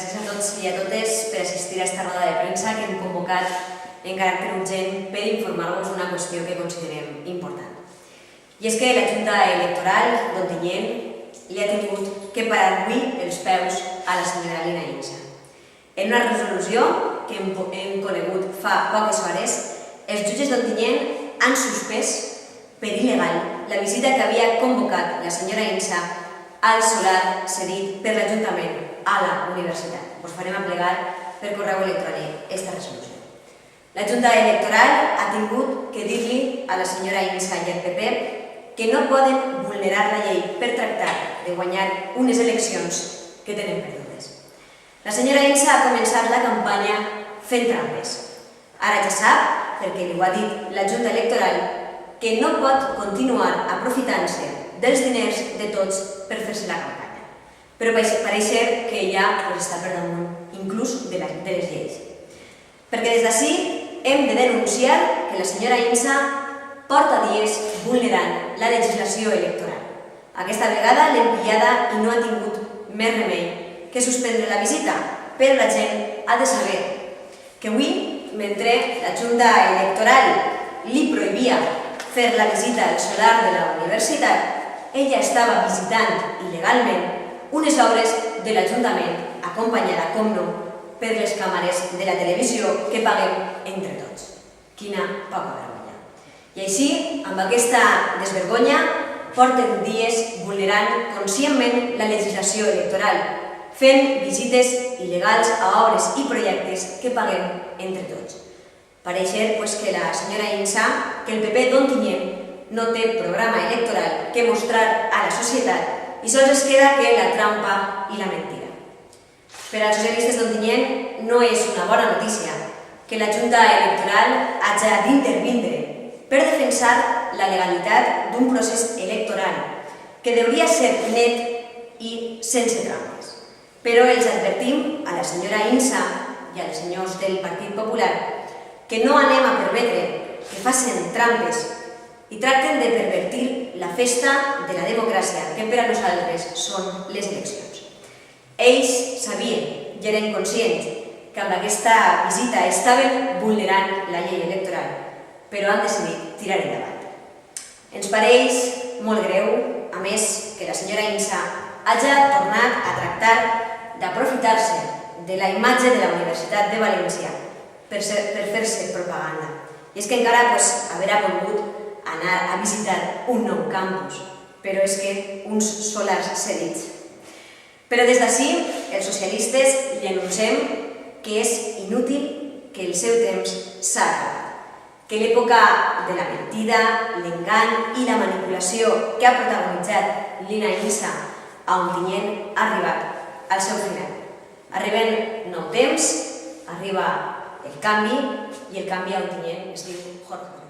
Gràcies a tots i a totes per assistir a aquesta roda de premsa que hem convocat en caràcter urgent per informar-vos d'una qüestió que considerem important. I és que la Junta Electoral d'Ontinyent li ha tingut que parar avui els peus a la senyora Lina Insa. En una resolució que hem conegut fa poques hores, els jutges d'Ontinyent han suspès per il·legal la visita que havia convocat la senyora Insa al solar cedit per l'Ajuntament a la universitat. Us farem aplegar per correu electrònic aquesta resolució. La Junta Electoral ha tingut que dir-li a la senyora Insa i al PP que no poden vulnerar la llei per tractar de guanyar unes eleccions que tenen perdudes. La senyora Insa ha començat la campanya fent trampes. Ara ja sap, perquè li ho ha dit la Junta Electoral, que no pot continuar aprofitant-se dels diners de tots per fer-se la campanya. Però pareix ser que ja està per damunt, inclús de les lleis. Perquè des d'ací hem de denunciar que la senyora Insa porta dies vulnerant la legislació electoral. Aquesta vegada l'hem pillada i no ha tingut més remei que suspendre la visita, però la gent ha de saber que avui, mentre la Junta Electoral li prohibia fer la visita al solar de la universitat, ella estava visitant il·legalment unes obres de l'Ajuntament, acompanyada, com no, per les càmeres de la televisió que paguem entre tots. Quina poca vergonya. I així, amb aquesta desvergonya, porten dies vulnerant conscientment la legislació electoral, fent visites il·legals a obres i projectes que paguem entre tots. Pareix ser que la senyora Insa, que el PP d'Ontinyent no té programa electoral que mostrar a la societat i sols es queda que la trampa i la mentida. Per als socialistes d'Ontinyent no és una bona notícia que la Junta Electoral hagi d'intervindre per defensar la legalitat d'un procés electoral que hauria ser net i sense trampes. Però els advertim a la senyora Insa i als senyors del Partit Popular que no anem a permetre que facin trampes i tracten de pervertir la festa de la democràcia, que per a nosaltres són les eleccions. Ells sabien i eren conscients que amb aquesta visita estaven vulnerant la llei electoral, però han decidit tirar endavant. Ens pareix molt greu, a més, que la senyora Insa hagi tornat a tractar d'aprofitar-se de la imatge de la Universitat de València per fer-se propaganda. I és que encara haurà volgut anar a visitar un nou campus, però és que uns solars cedits. Però des d'ací, els socialistes li anunciem que és inútil, que el seu temps s'ha acabat, que l'època de la mentida, l'engany i la manipulació que ha protagonitzat Lina Insa a Ontinyent ha arribat al seu final. Arriben nou temps, arriba el canvi, i el canvi a Ontinyent es diu Jorge.